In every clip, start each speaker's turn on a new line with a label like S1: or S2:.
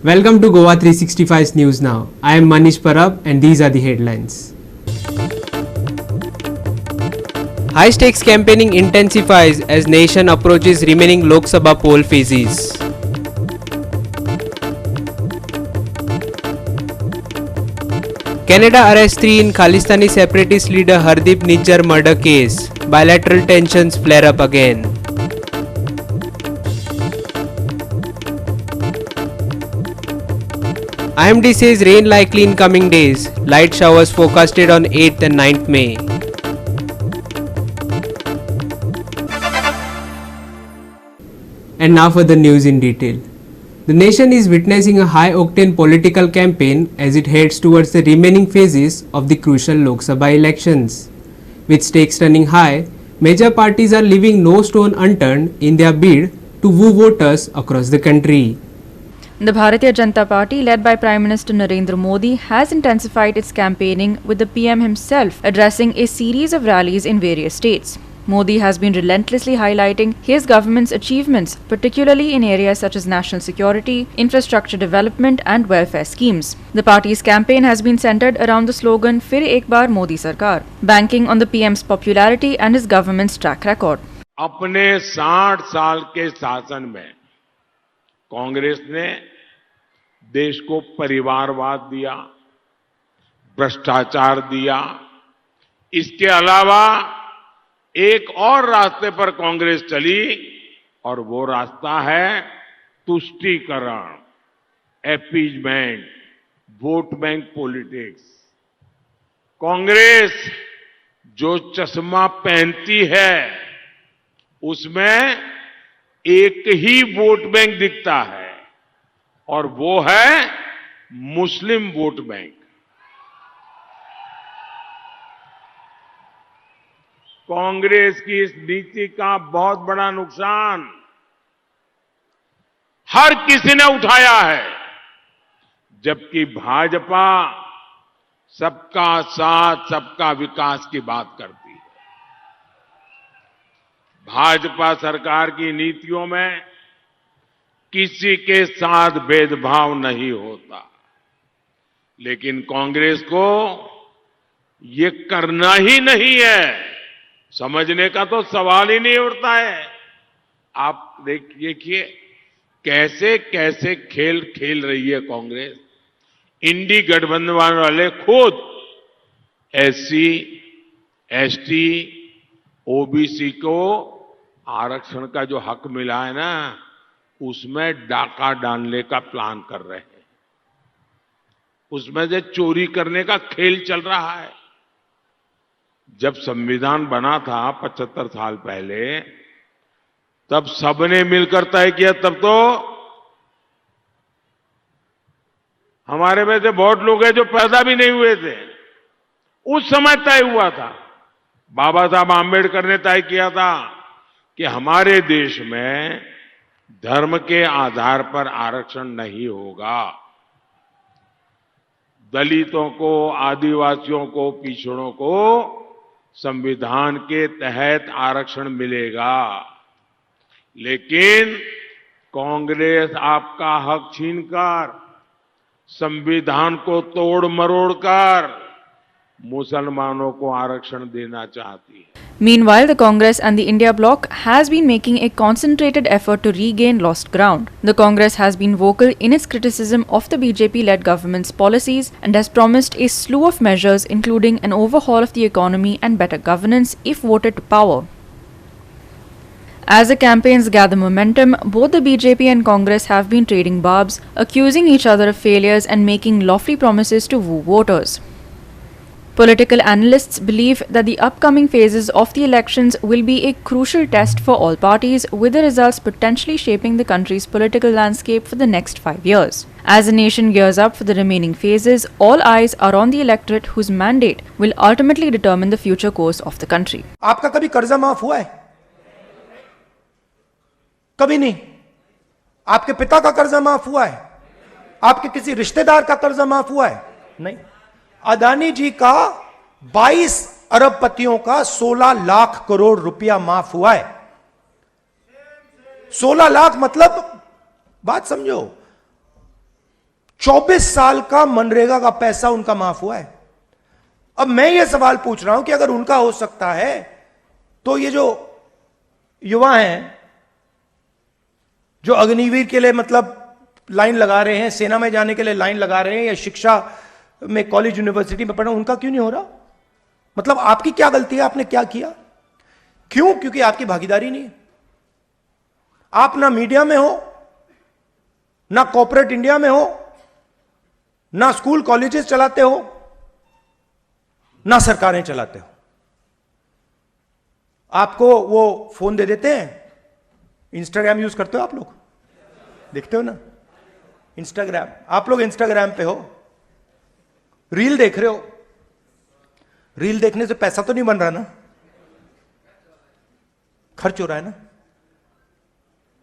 S1: Welcome to Goa 365's News Now. I am Manish Parab and these are the headlines. High-stakes campaigning intensifies as nation approaches remaining Lok Sabha poll phases. Canada arrests 3 in Khalistani separatist leader Hardeep Nijjar murder case. Bilateral tensions flare up again. IMD says rain likely in coming days. Light showers forecasted on 8th and 9th May. And now for the news in detail. The nation is witnessing a high-octane political campaign as it heads towards the remaining phases of the crucial Lok Sabha elections. With stakes running high, major parties are leaving no stone unturned in their bid to woo voters across the country.
S2: The Bharatiya Janata Party, led by Prime Minister Narendra Modi, has intensified its campaigning, with the PM himself addressing a series of rallies in various states. Modi has been relentlessly highlighting his government's achievements, particularly in areas such as national security, infrastructure development and welfare schemes. The party's campaign has been centered around the slogan "Fir Ek Baar Modi Sarkar," banking on the PM's popularity and his government's track record.
S3: अपने 60 साल के शासन में कांग्रेस ने देश को परिवारवाद दिया, भ्रष्टाचार दिया। इसके अलावा एक और रास्ते पर कांग्रेस चली और वो रास्ता है तुष्टीकरण, appeasement, vote bank politics. Congress जो चश्मा पहनती है उसमें एक ही वोट बैंक दिखता है और वो है मुस्लिम वोट बैंक। कांग्रेस की इस नीति का बहुत बड़ा नुकसान हर किसी ने उठाया है, जबकि भाजपा सबका साथ सबका विकास की बात करती है। भाजपा सरकार की नीतियों में किसी के साथ भेदभाव नहीं होता, लेकिन कांग्रेस को ये करना ही नहीं है। समझने का तो सवाल ही नहीं उठता है। आप देखिए कैसे कैसे खेल खेल रही है कांग्रेस। इंडी गठबंधन वाले खुद एससी, एसटी, ओबीसी को आरक्षण का जो हक मिला है ना, उसमें डाका डालने का प्लान कर रहे हैं। उसमें से चोरी करने का खेल चल रहा है। जब संविधान बना था 75 साल पहले, तब सबने मिलकर तय किया। तब तो हमारे में से बहुत लोग हैं जो पैदा भी नहीं हुए थे। उस समय तय हुआ था, बाबा साहब आंबेडकर ने तय किया था कि हमारे देश में धर्म के आधार पर आरक्षण नहीं होगा। दलितों को, आदिवासियों को, पिछड़ों को संविधान के तहत आरक्षण मिलेगा। लेकिन कांग्रेस आपका हक छीनकर, संविधान को तोड़ मरोड़कर मुसलमानों को आरक्षण देना चाहती है।
S2: Meanwhile, the Congress and the India bloc has been making a concentrated effort to regain lost ground. The Congress has been vocal in its criticism of the BJP-led government's policies and has promised a slew of measures, including an overhaul of the economy and better governance if voted to power. As the campaigns gather momentum, both the BJP and Congress have been trading barbs, accusing each other of failures and making lofty promises to woo voters. Political analysts believe that the upcoming phases of the elections will be a crucial test for all parties, with the results potentially shaping the country's political landscape for the next 5 years. As the nation gears up for the remaining phases, all eyes are on the electorate whose mandate will ultimately determine the future course of the country.
S4: आपका कभी कर्जा माफ हुआ है? कभी नहीं। आपके पिता का कर्जा माफ हुआ है? आपके किसी रिश्तेदार का कर्जा माफ हुआ है? नहीं। अदानी जी का 22 अरबपतियों का 16 लाख करोड़ रुपया माफ हुआ है। 16 लाख मतलब बात समझो, 24 साल का मनरेगा का पैसा उनका माफ हुआ है। अब मैं ये सवाल पूछ रहा हूं कि अगर उनका हो सकता है तो ये जो युवा हैं जो अग्निवीर के लिए मतलब लाइन लगा रहे हैं, सेना में जाने के लिए लाइन लगा रहे हैं, या शिक्षा में कॉलेज यूनिवर्सिटी में पढ़ना, उनका क्यों नहीं हो रहा? मतलब आपकी क्या गलती है? आपने क्या किया? क्यों? क्योंकि आपकी भागीदारी नहीं है। आप ना मीडिया में हो, ना कॉर्पोरेट इंडिया में हो, ना स्कूल कॉलेजेस चलाते हो, ना सरकारें चलाते हो। आपको वो फोन दे देते हैं। इंस्टाग्राम यूज करते हो आप लोग? देखते हो ना इंस्टाग्राम? आप लोग इंस्टाग्राम पे हो, रील देख रहे हो। रील देखने से पैसा तो नहीं बन रहा ना, खर्च हो रहा है ना।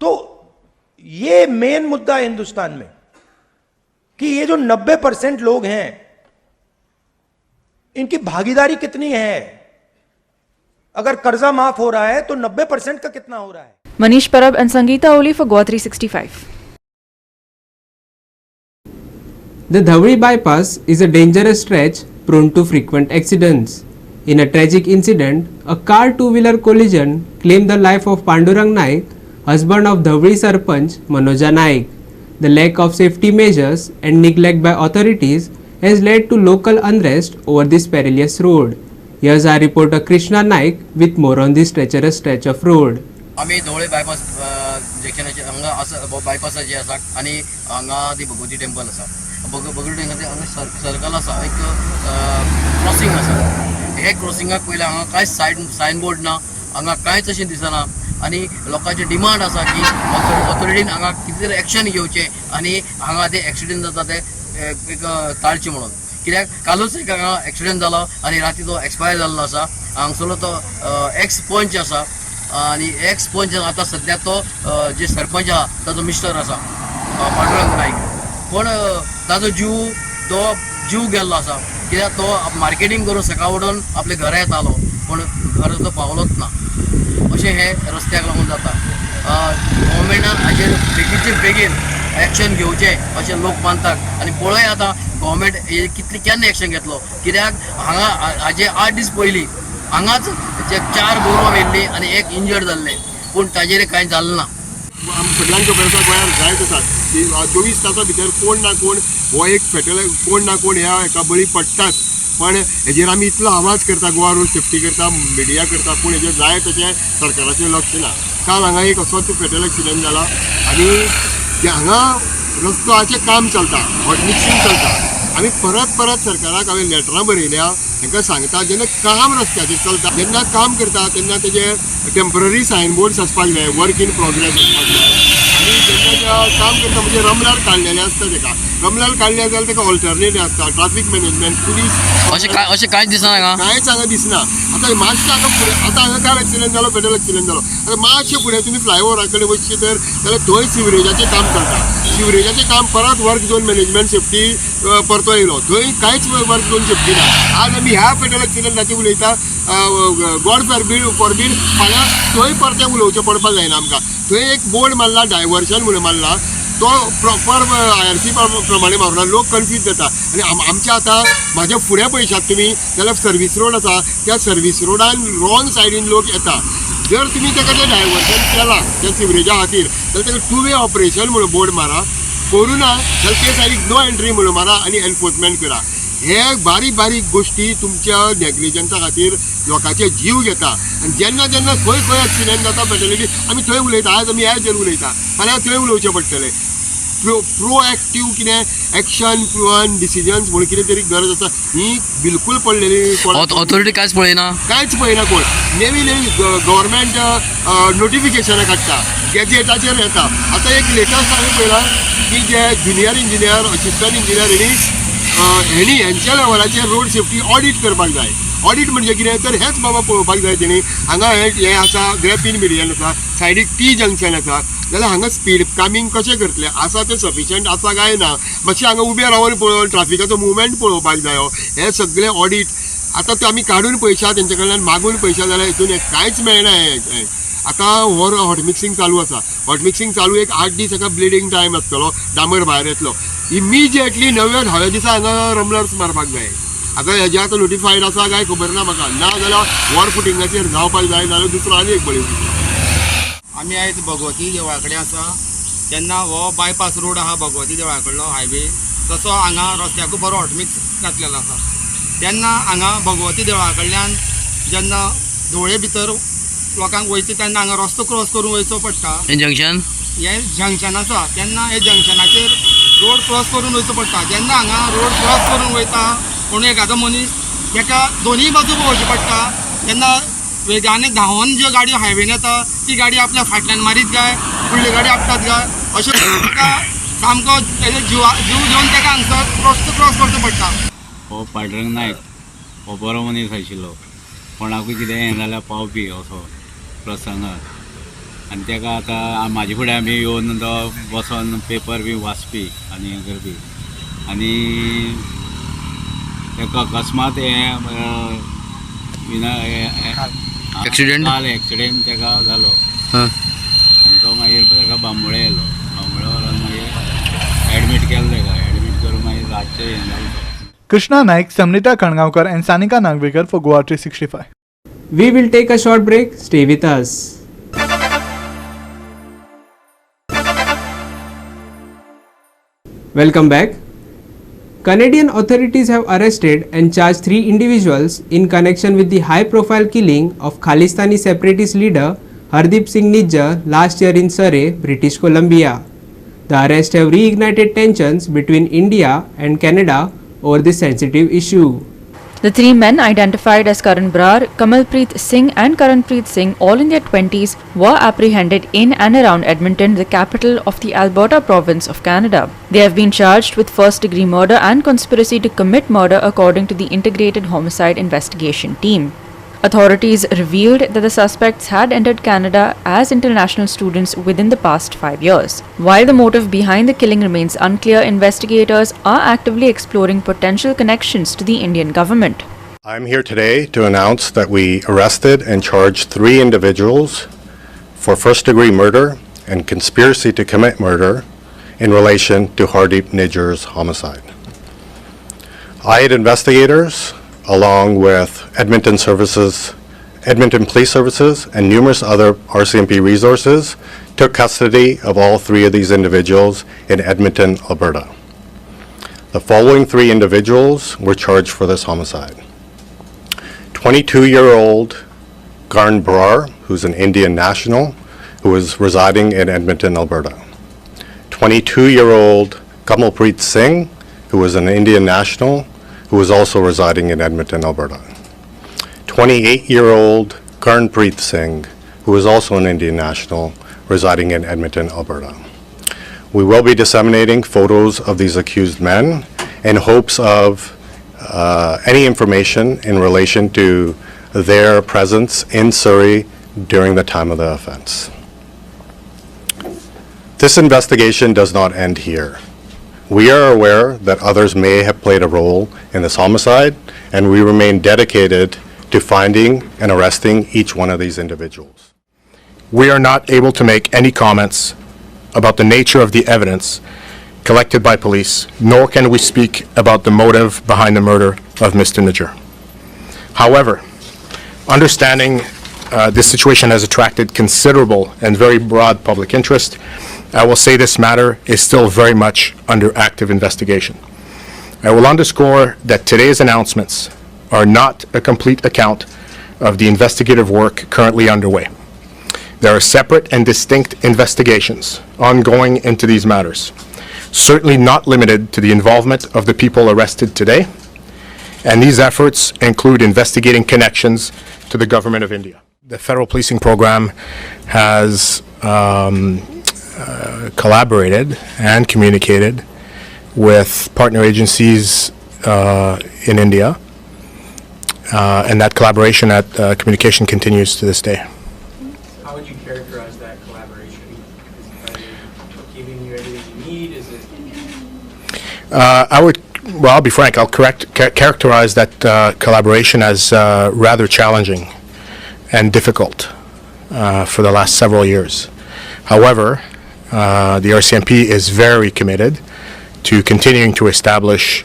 S4: तो ये मेन मुद्दा है हिंदुस्तान में कि ये जो 90% लोग हैं, इनकी भागीदारी कितनी है? अगर कर्जा माफ हो रहा है तो 90% का कितना हो रहा है?
S2: Manish Parab and Sangeeta Oli for Goa 365.
S1: The Dhawri bypass is a dangerous stretch prone to frequent accidents. In a tragic incident, a car two-wheeler collision claimed the life of Pandurang Naik, husband of Dhawri Sarpanch Manoja Naik. The lack of safety measures and neglect by authorities has led to local unrest over this perilous road. Here's our reporter Krishna Naik with more on this treacherous stretch of road.
S5: आम्ही धवळे bypass जंक्शनाचे हांगा आसा बायपासाचे आसा आनी हांगा ती Bhagwati temple आसा Bhagwati temple हांगा circle आसा एक क्रॉसिंग आसा हे क्रॉसिंगाक पयलीं हांगा कांयच सायनबोर्ड ना हांगा कांयच अशें दिसना आनी लोकांचे डिमांड आसा की ऑथॉरिटीन हांगा कितें तरी एक्शन घेवचें आनी हांगा ते एक्सिडेंट जाता ते एक टाळचें म्हणून कित्याक कालूच एक हांगा एक्सिडेंट जालो आनी राती तो एक्सपायर जाल्लो आसा हांगसरलो तो एक्स पंच आसा आणि एक्स पंच आता सध्या तो जे सरपंच आहा ताजो मिस्टर आसा पांडुरंग नाईक पण ताजो जीव गेल्लो आसा कित्याक तो मार्केटिंग करून सकाळ उठून आपले घरा येतालो पण घर तो पावलोच ना अशें हे रस्त्याक लागून जाता गव्हर्मेंटान हाजेर बेगीचे बेगीन एक्शन घेवचें अशें लोक मानतात आनी पळय आतां गव्हर्मेंट हे केन्ना एक्शन घेतलो कित्याक हांगा हाजे 8 दीस पयलीं हांगाच 4 गोरवां मेल्लीं आनी एक इंजर्ड जाल्ले पूण ताजेर कांय जालें ना
S6: सगळ्यांक खबर आसा गोंयांत जायत आसा की 24 तासा भितर कोण ना कोण हो एक कोण ना कोण ह्या बळी पडटात पण हेजेर आमी इतलो आवाज करता गोवा रोड सेफ्टी करता मिडिया करता पूण हेजेर जाय तशें सरकाराचें लक्ष ना काल हांगा एक असोच फेटल एक्सिडेंट जाला आनी हांगा रस्त्याचें काम चलता हॉट मिक्सिंग चलता आमी परत सरकाराक हांवें लेटरां बरयल्या तांकां सांगता जेन्ना काम रस्त्याचेर चलता जेन्ना काम करता तेन्ना तेजे टेम्पररी सायनबोर्ड्स आसपाक जाय वर्क इन प्रोग्रेस आसपाक जाय आनी जेन्ना काम करता म्हणजे रमलार काडलेले आसता तेका रमलार काडले जाल्यार तेका ऑल्टरनेट आसता ट्राफीक मॅनेजमेंट पुलीस
S5: अशें कांयच दिसना हांगा
S6: कांयच हांगा दिसना आतां मातशें हांगा फुडें आतां हांगा कार एक्सिडेंट जालो फेटल एक्सिडेंट जालो आतां मातशें फुडें तुमी फ्लायओवरा कडेन वचचे तर जाल्यार थंय सिवरेजाचें काम चलता सिवरेजाचें काम परत वर्क झोन मॅनेजमेंट सेफ्टी परतो येयलो थंय कांयच वर्क झोन सेफ्टी ना आज आमी ह्या फेटल एक्सिडेंटाचेर उलयता गॉड फॉरबीड फाल्यां थंय परतें उलोवचें पडपाक जायना आमकां थंय एक बोर्ड मारला डायवर्शन म्हणून मारला तो प्रॉपर IRC प्रमाणे मारला लोक कन्फ्यूज जाता आनी आमचे आतां म्हाज्या फुडें पळयशात तुमी जाल्यार सर्वीस रोड आसा त्या सर्वीस रोडान रॉंग सायडीन लोक येता जर तुमी ताका तें डायवर्शन केलां त्या सिवरेजा खातीर जाल्यार ताका 2 वे ऑपरेशन म्हणून बोर्ड मारा करूं ना जाल्यार ते सायडीक नो एंट्री म्हणून मारा आनी एनफोर्समेंट करा हे बारीक गोश्टी तुमच्या नेग्लिजन्सा खातीर लोकांचे जीव घेता आनी जेन्ना खंय एक्सिडेंट जाता फेटलिटी आमी थंय उलयता आज आमी ह्याचेर उलयता फाल्यां थंय उलोवचें पडटलें प्रोएक्टीव कितें एक्शन प्लॅन डिसिजन्स म्हणून कितें तरी गरज आसा ही बिलकूल पडलेली
S5: ऑथॉरिटी कांयच
S6: पळयना कोण नेवी गव्हर्मेंट नोटिफिकेशनां काडटा गॅजेटाचेर येता आतां एक लेटस्ट हांवें पळयलां की जे जुनियर इंजिनियर असिस्टंट इंजिनियर हेंच्या लेवलाचेर रोड सेफ्टी ऑडिट करपाक जाय ऑडिट म्हणजे कितें तर हेच बाबा पळोवपाक जाय तेणी हांगा हे आसा ग्रॅपीन मिडियन आसा सायडीक टी जंक्शन आसा जाल्यार हांगा स्पीड कामींग कशें करतले आसा तें सफिशियंट आसा काय ना मातशें हांगा उबें रावन पळोवन ट्राफिकाचो मुवमेंट पळोवपाक जायो हे सगळे ऑडिट आतां ते आमी काडून पयशा तेंचे कडल्यान मागून पयशा जाल्यार हितून कांयच मेळना हें आतां हो हॉट मिक्सिंग चालू आसा हॉट मिक्सिंग चालू एक 8 दीस हाका ब्लिडींग टायम आसतलो डांबर भायर येतलो इमिजिएटली 9व्या दिसा हांगा रमलर्स मारपाक जाय. आतां हेजे आतां नोटिफाईड आसा काय खबर ना म्हाका, ना जाल्यार वॉर फुटिंगाचेर जावपाक जाय नाल्यार दुसरो आनी एक बळी.
S7: आमी आयज भगवती देवळा कडेन आसा. तेन्ना हो बायपास रोड आहा भगवती देवळा कडलो हायवे, तसो हांगा रस्त्याकूय बरो हॉटमिक्स घातलेलो आसा. तेन्ना हांगा भगवती देवळा कडल्यान जेन्ना धोळे भितर लोकांक वयता तेन्ना हांगा रस्तो क्रॉस करून वयचो पडटा.
S5: जंक्शन
S7: हें जंक्शन आसा तेन्ना हे जंक्शनाचेर रोड क्रॉस करून वयचो पडटा. जेन्ना हांगा रोड क्रॉस करून वयता कोण एखादो मनीस ताका दोनूय बाजू पळोवची पडटा. तेन्ना वेगाने धांवन ज्यो गाडयो हायवेन येता ती गाडी आपल्या फाटल्यान मारीत काय फुडली गाडी आपटात काय अशें ताका सामको तेजो जीव घेवन ताका हांगसर रस्तो क्रॉस करचो पडटा.
S8: हो पांडुरंग नायक हो बरो मनीस आशिल्लो, कोणाकूय कितें हें जाल्यार पावपी असो प्रसंगाक, आनी ताका आतां म्हाजे फुडें आमी येवन तो बसोन पेपर बी वाचपी आनी हें करपी, आनी ताका अकस्मात
S5: एक्सिडेंट
S8: ताका जालो आनी तो मागीर ताका बांबोळे येयलो. बांबोळे व्हरून मागीर एडमीट केलो. ताका एडमीट करून मागीर रातचें हें जालें.
S9: Krishna Naik, Samnita Khangaonkar and Sanika Nagvekar for Goa 365.
S1: We will take a short break. Stay with us. Welcome back. Canadian authorities have arrested and charged 3 individuals in connection with the high-profile killing of Khalistani separatist leader Hardeep Singh Nijjar last year in Surrey, British Columbia. The arrests have reignited tensions between India and Canada over this sensitive issue.
S2: The 3 men, identified as Karan Brar, Kamalpreet Singh and Karanpreet Singh, all in their 20s, were apprehended in and around Edmonton, the capital of the Alberta province of Canada. They have been charged with first-degree murder and conspiracy to commit murder, according to the Integrated Homicide Investigation Team. Authorities revealed that the suspects had entered Canada as international students within the past 5 years. While the motive behind the killing remains unclear, investigators are actively exploring potential connections to the Indian government.
S10: I'm here today to announce that we arrested and charged 3 individuals for first-degree murder and conspiracy to commit murder in relation to Hardeep Nijjar's homicide. IAD investigators, along with Edmonton Police Services and numerous other RCMP resources, took custody of all 3 of these individuals in Edmonton, Alberta. The following 3 individuals were charged for this homicide. 22-year-old Karan Brar, who's an Indian national, who is residing in Edmonton, Alberta. 22-year-old Kamalpreet Singh, who is an Indian national, who is also residing in Edmonton, Alberta. 28-year-old Karanpreet Singh, who is also an Indian national, residing in Edmonton, Alberta. We will be disseminating photos of these accused men in hopes of any information in relation to their presence in Surrey during the time of the offense. This investigation does not end here. We are aware that others may have played a role in this homicide, and we remain dedicated to finding and arresting each one of these individuals.
S11: We are not able to make any comments about the nature of the evidence collected by police, nor can we speak about the motive behind the murder of Mr. Nijjar. However, understanding this situation has attracted considerable and very broad public interest, I will say this matter is still very much under active investigation. I will underscore that today's announcements are not a complete account of the investigative work currently underway. There are separate and distinct investigations ongoing into these matters, certainly not limited to the involvement of the people arrested today, and these efforts include investigating connections to the Government of India. The federal policing program has collaborated and communicated with partner agencies in India, and that collaboration, communication continues to this day.
S12: How would you characterize that collaboration? Are they giving you everything you need? Is it?
S11: I'll be frank, I'll characterize that collaboration as rather challenging and difficult for the last several years. However, the RCMP is very committed to continuing to establish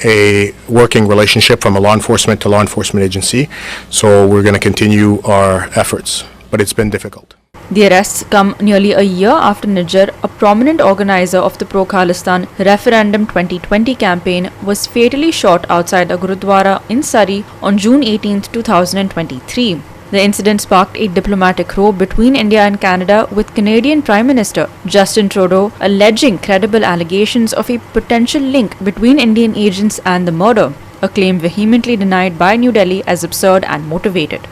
S11: a working relationship from a law enforcement to law enforcement agency. So we're going to continue our efforts, but it's been difficult.
S2: The arrests come nearly a year after Nijjar, a prominent organizer of the pro-Khalistan Referendum 2020 campaign, was fatally shot outside a Gurudwara in Surrey on June 18, 2023. The incident sparked a diplomatic row between India and Canada, with Canadian Prime Minister Justin Trudeau alleging credible allegations of a potential link between Indian agents and the murder, a claim vehemently denied by New Delhi as absurd and motivated.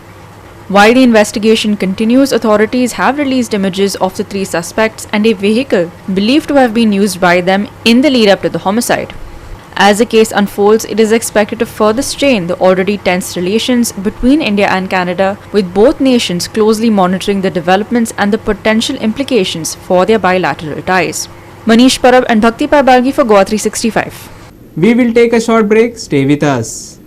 S2: While the investigation continues, authorities have released images of the three suspects and a vehicle believed to have been used by them in the lead up to the homicide. As the case unfolds, it is expected to further strain the already tense relations between India and Canada, with both nations closely monitoring the developments and the potential implications for their bilateral ties. Manish Parab and Bhakti Parbalgi for Goa 365.
S1: We will take a short break. Stay with us.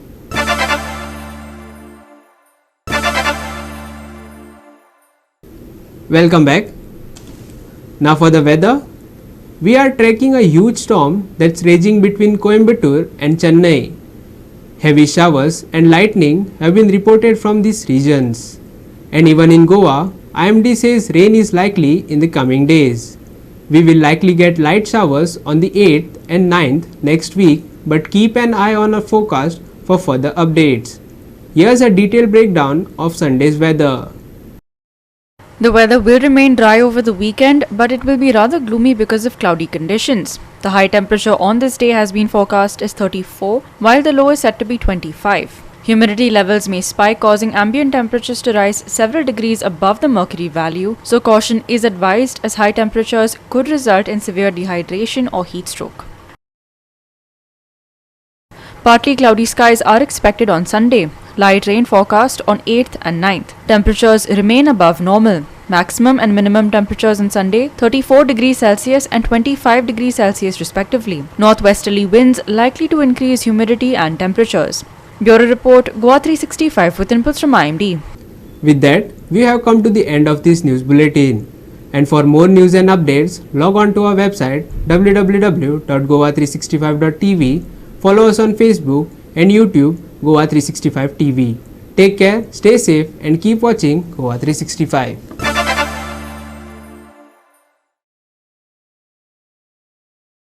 S1: Welcome back. Now for the weather. We are tracking a huge storm that's raging between Coimbatore and Chennai. Heavy showers and lightning have been reported from these regions. And even in Goa, IMD says rain is likely in the coming days. We will likely get light showers on the 8th and 9th next week, but keep an eye on our forecast for further updates. Here's a detailed breakdown of Sunday's weather.
S2: The weather will remain dry over the weekend, but it will be rather gloomy because of cloudy conditions. The high temperature on this day has been forecast as 34, while the low is set to be 25. Humidity levels may spike, causing ambient temperatures to rise several degrees above the mercury value, so caution is advised as high temperatures could result in severe dehydration or heat stroke. Partly cloudy skies are expected on Sunday. Light rain forecast on 8th and 9th. Temperatures remain above normal. Maximum and minimum temperatures on Sunday 34 degrees Celsius and 25 degrees Celsius respectively. Northwesterly winds likely to increase humidity and temperatures. Bureau Report, Goa 365 with inputs from IMD.
S1: With that, we have come to the end of this news bulletin. And for more news and updates, log on to our website www.goa365.tv, follow us on Facebook and YouTube Goa 365 TV. Take care, stay safe and keep watching Goa 365.